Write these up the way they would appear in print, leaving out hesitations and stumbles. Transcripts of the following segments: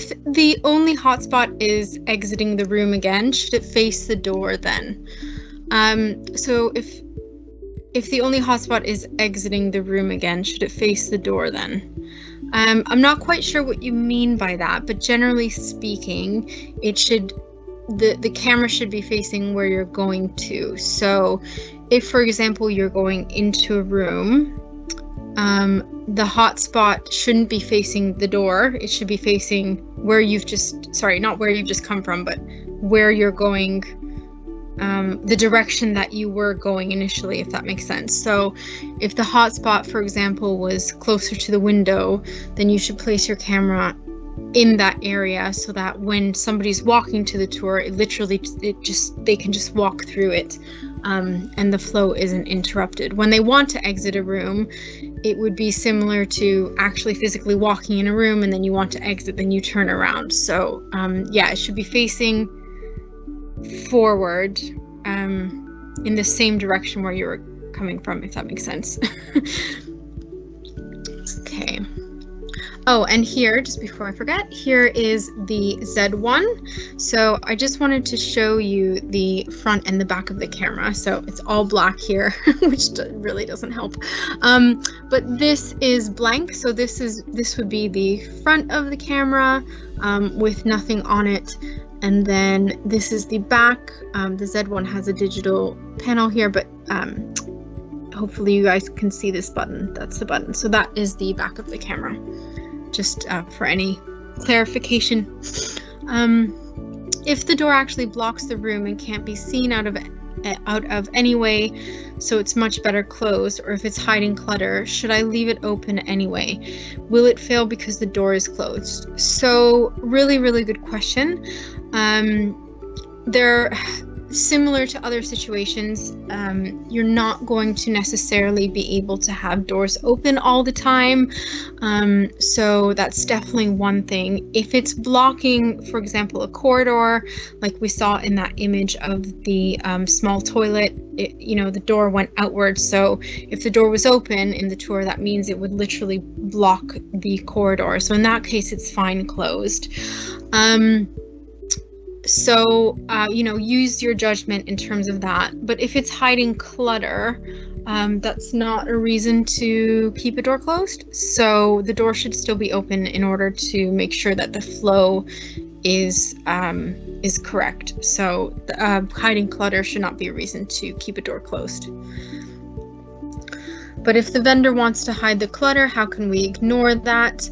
If the only hotspot is exiting the room again, should it face the door then? So if the only hotspot is exiting the room again, should it face the door then? I'm not quite sure what you mean by that, but generally speaking, it should, the camera should be facing where you're going to. So if, for example, you're going into a room, the hotspot shouldn't be facing the door. It should be facing where you've just, sorry, not where you've just come from, but where you're going, the direction that you were going initially, if that makes sense. So if the hotspot, for example, was closer to the window, then you should place your camera in that area so that when somebody's walking to the tour, they can just walk through it, and the flow isn't interrupted. When they want to exit a room, it would be similar to actually physically walking in a room, and then you want to exit, then you turn around. So yeah, it should be facing forward, in the same direction where you were coming from, if that makes sense. Okay. Oh, and here, just before I forget, here is the Z1. So I just wanted to show you the front and the back of the camera. So it's all black here, which really doesn't help. But this is blank. So this would be the front of the camera, with nothing on it. And then this is the back. The Z1 has a digital panel here, but hopefully you guys can see this button. That's the button. So that is the back of the camera, just for any clarification. If the door actually blocks the room and can't be seen out of any way, so it's much better closed, or if it's hiding clutter, should I leave it open anyway? Will it fail because the door is closed? So really, really good question. They're similar to other situations. You're not going to necessarily be able to have doors open all the time. So that's definitely one thing. If it's blocking, for example, a corridor, like we saw in that image of the small toilet, the door went outwards. So if the door was open in the tour, that means it would literally block the corridor. So in that case, it's fine closed. So, use your judgment in terms of that. But if it's hiding clutter, that's not a reason to keep a door closed. So the door should still be open in order to make sure that the flow is correct. So hiding clutter should not be a reason to keep a door closed. But if the vendor wants to hide the clutter, how can we ignore that?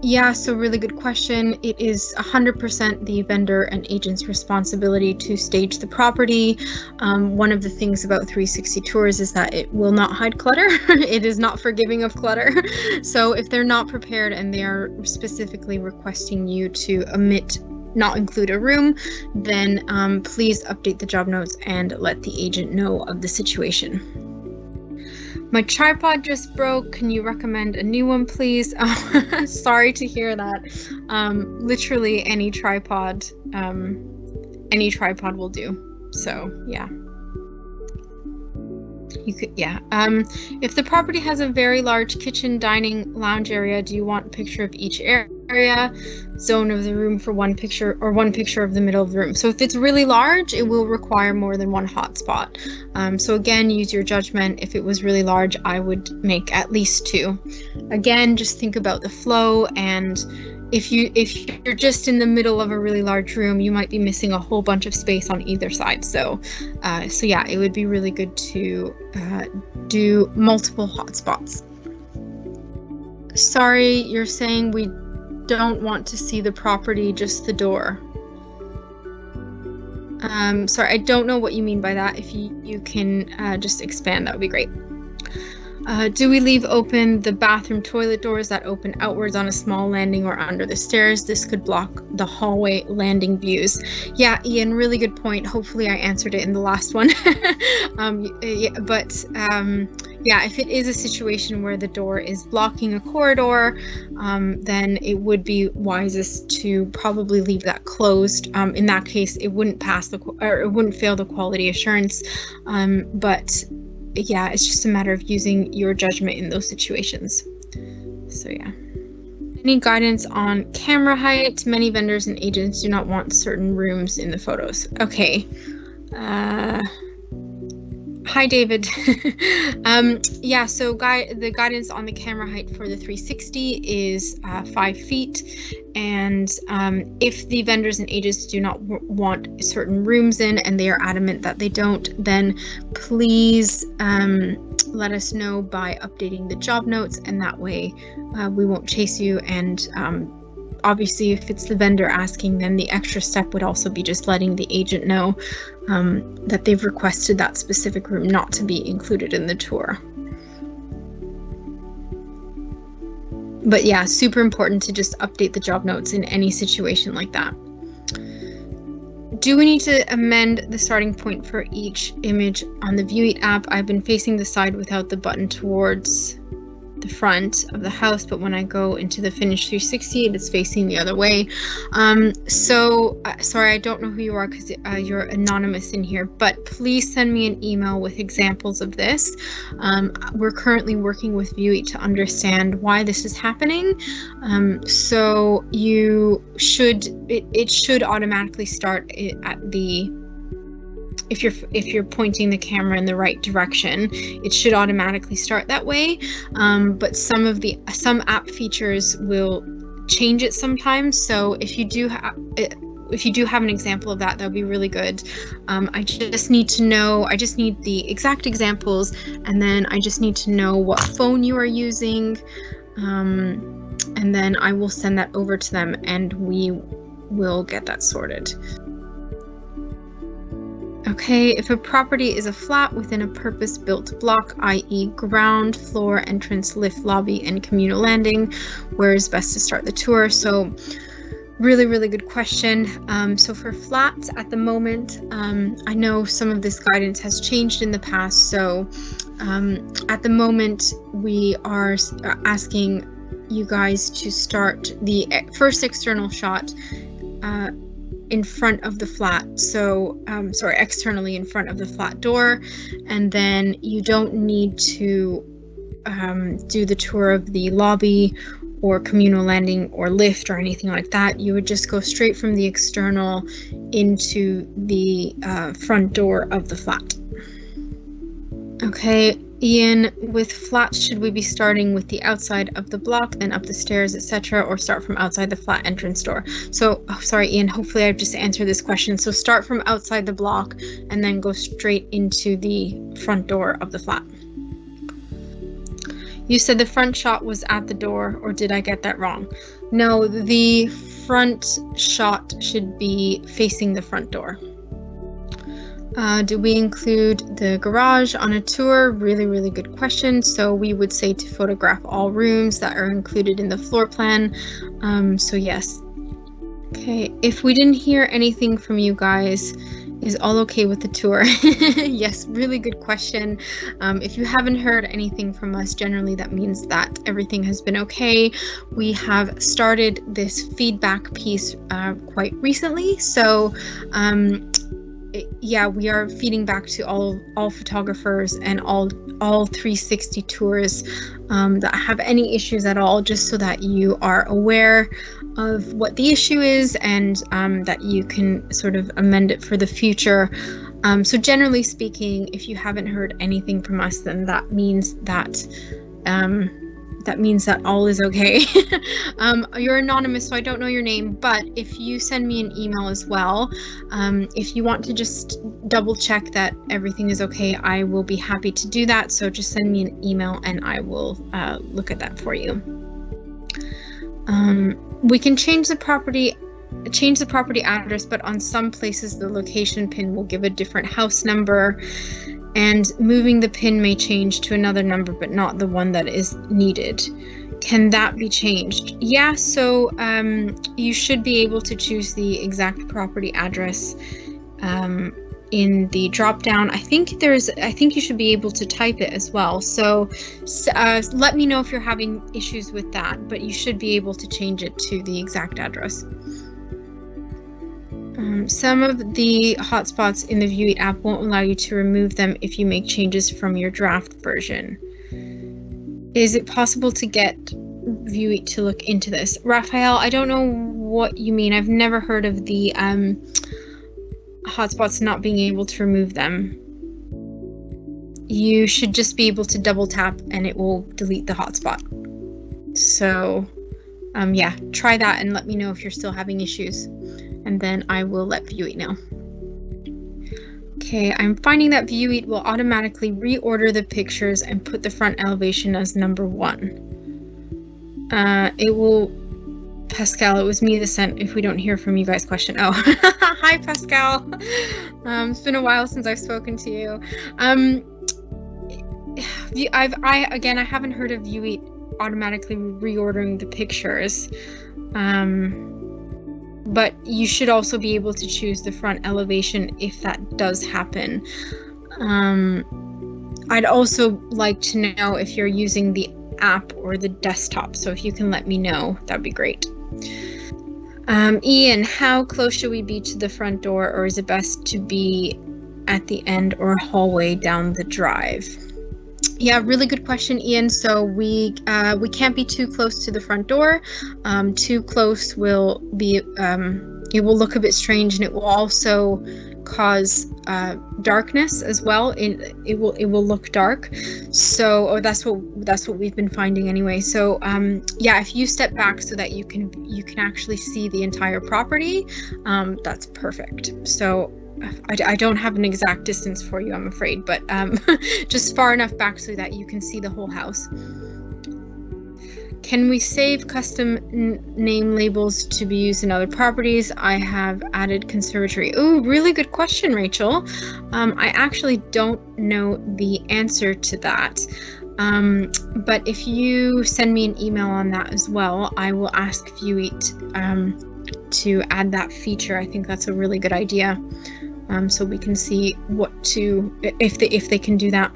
Yeah, so really good question. It is 100% the vendor and agent's responsibility to stage the property. One of the things about 360 Tours is that it will not hide clutter. It is not forgiving of clutter. So if they're not prepared and they are specifically requesting you to not include a room, then please update the job notes and let the agent know of the situation. My tripod just broke. Can you recommend a new one, please? Oh, sorry to hear that. Literally any tripod will do. So yeah. You could, yeah. If the property has a very large kitchen, dining, lounge area, do you want a picture of each area, zone of the room for one picture, or one picture of the middle of the room? So if it's really large, it will require more than one hotspot. So again, use your judgment. If it was really large, I would make at least 2. Again, just think about the flow, and if you're just in the middle of a really large room, you might be missing a whole bunch of space on either side. So yeah, it would be really good to do multiple hotspots. Sorry, you're saying we don't want to see the property, just the door. Sorry, I don't know what you mean by that. If you can just expand, that would be great. Do we leave open the bathroom toilet doors that open outwards on a small landing or under the stairs? This could block the hallway landing views. Yeah, Ian, really good point. Hopefully I answered it in the last one. Yeah, if it is a situation where the door is blocking a corridor, then it would be wisest to probably leave that closed. In that case, it wouldn't pass it wouldn't fail the quality assurance. But yeah, it's just a matter of using your judgment in those situations. So yeah. Any guidance on camera height? Many vendors and agents do not want certain rooms in the photos. Okay. Hi, David. Yeah, so the guidance on the camera height for the 360 is 5 feet. And if the vendors and agents do not want certain rooms in and they are adamant that they don't, then please let us know by updating the job notes, and that way we won't chase you. And obviously, if it's the vendor asking, then the extra step would also be just letting the agent know that they've requested that specific room not to be included in the tour. But yeah, super important to just update the job notes in any situation like that. Do we need to amend the starting point for each image on the Vieweet app? I've been facing the side without the button towards the front of the house, but when I go into the Finish 360, it is facing the other way. Sorry, I don't know who you are because you're anonymous in here, but please send me an email with examples of this. We're currently working with Vieweet to understand why this is happening. So it should automatically start at the, if you're pointing the camera in the right direction, it should automatically start that way. But some app features will change it sometimes. So if you do have an example of that, that would be really good. I just need the exact examples, and then I just need to know what phone you are using, and then I will send that over to them and we will get that sorted. Okay, if a property is a flat within a purpose-built block, i.e. ground, floor, entrance, lift, lobby, and communal landing, where is best to start the tour? So really, really good question. So for flats at the moment, I know some of this guidance has changed in the past. So at the moment, we are asking you guys to start the first external shot in front of the flat, so externally in front of the flat door, and then you don't need to do the tour of the lobby or communal landing or lift or anything like that. You would just go straight from the external into the front door of the flat. Okay, Ian, with flats, should we be starting with the outside of the block, then up the stairs, etc., or start from outside the flat entrance door? So, sorry, Ian, hopefully I've just answered this question. So start from outside the block and then go straight into the front door of the flat. You said the front shot was at the door, or did I get that wrong? No, the front shot should be facing the front door. Do we include the garage on a tour? Really, really good question. So we would say to photograph all rooms that are included in the floor plan. So yes. Okay, if we didn't hear anything from you guys, is all okay with the tour? Yes, really good question. If you haven't heard anything from us, generally that means that everything has been okay. We have started this feedback piece quite recently. So yeah, we are feeding back to all photographers and all 360 tours that have any issues at all, just so that you are aware of what the issue is and that you can sort of amend it for the future. So generally speaking, if you haven't heard anything from us, then that means that all is okay. You're anonymous, so I don't know your name, but if you send me an email as well, if you want to just double check that everything is okay, I will be happy to do that. So just send me an email and I will look at that for you. We can change the property address, but on some places the location pin will give a different house number, and moving the pin may change to another number, but not the one that is needed. Can that be changed? Yeah, so you should be able to choose the exact property address in the drop down. I think you should be able to type it as well. So let me know if you're having issues with that, but you should be able to change it to the exact address. Some of the hotspots in the Vieweet app won't allow you to remove them if you make changes from your draft version. Is it possible to get Vieweet to look into this. Raphael, I don't know what you mean. I've never heard of the hotspots not being able to remove them. You should just be able to double tap and it will delete the hotspot. So yeah, try that and let me know if you're still having issues, and then I will let Vieweet know. Okay, I'm finding that Vieweet will automatically reorder the pictures and put the front elevation as number 1. It will, Pascal, it was me that sent if we don't hear from you guys question. Oh, hi Pascal. It's been a while since I've spoken to you. I haven't heard of Vieweet automatically reordering the pictures. But you should also be able to choose the front elevation if that does happen. I'd also like to know if you're using the app or the desktop, so if you can let me know, that'd be great. Ian, how close should we be to the front door, or is it best to be at the end or hallway down the drive? Yeah, really good question, Ian. So we can't be too close to the front door. Too close will be it will look a bit strange, and it will also cause darkness as well. It will look dark. So that's what we've been finding anyway. So yeah, if you step back so that you can actually see the entire property, that's perfect. So I don't have an exact distance for you, I'm afraid, but just far enough back so that you can see the whole house. Can we save custom name labels to be used in other properties? I have added conservatory. Oh, really good question, Rachel. I actually don't know the answer to that. But if you send me an email on that as well, I will ask Vieweet to add that feature. I think that's a really good idea. So we can see if they can do that.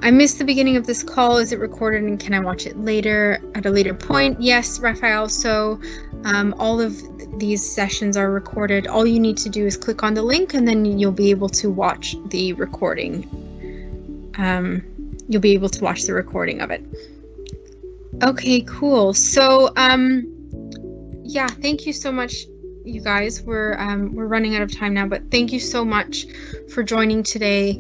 I missed the beginning of this call. Is it recorded and can I watch it later at a later point? Yes, Raphael. So all of these sessions are recorded. All you need to do is click on the link and then you'll be able to watch the recording. You'll be able to watch the recording of it. Okay, cool. So yeah, thank you so much, you guys. We're running out of time now, but thank you so much for joining today.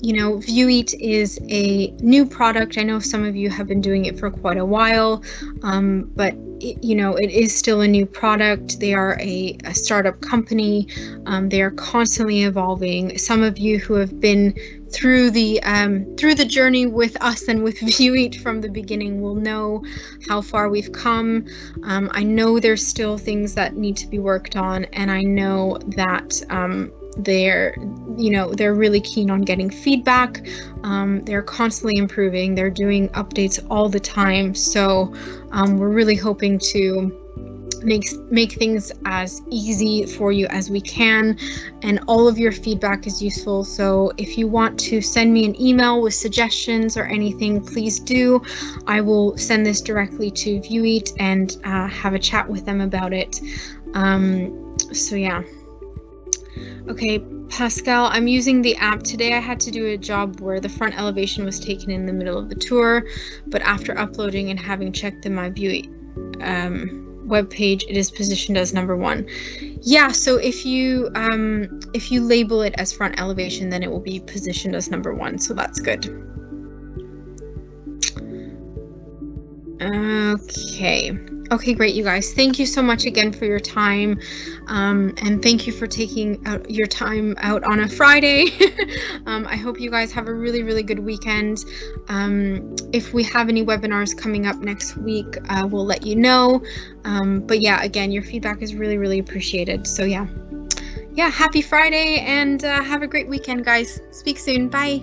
You know, Vieweet is a new product. I know some of you have been doing it for quite a while, but it is still a new product. They are a startup company. They are constantly evolving. Some of you who have been through the journey with us and with Vieweet from the beginning will know how far we've come. I know there's still things that need to be worked on, and I know that they're really keen on getting feedback. They're constantly improving. They're doing updates all the time. So we're really hoping to make things as easy for you as we can, and all of your feedback is useful. So if you want to send me an email with suggestions or anything, please do. I will send this directly to Vieweet and have a chat with them about it. So yeah. Okay, Pascal, I'm using the app. Today I had to do a job where the front elevation was taken in the middle of the tour, but after uploading and having checked in my Vieweet web page, it is positioned as number 1. Yeah, so if you label it as front elevation, then it will be positioned as number 1, so that's good. Okay, great, you guys. Thank you so much again for your time, and thank you for taking out your time out on a Friday. I hope you guys have a really, really good weekend. If we have any webinars coming up next week, we'll let you know. But yeah, again, your feedback is really, really appreciated. So yeah, happy Friday, and have a great weekend, guys. Speak soon. Bye.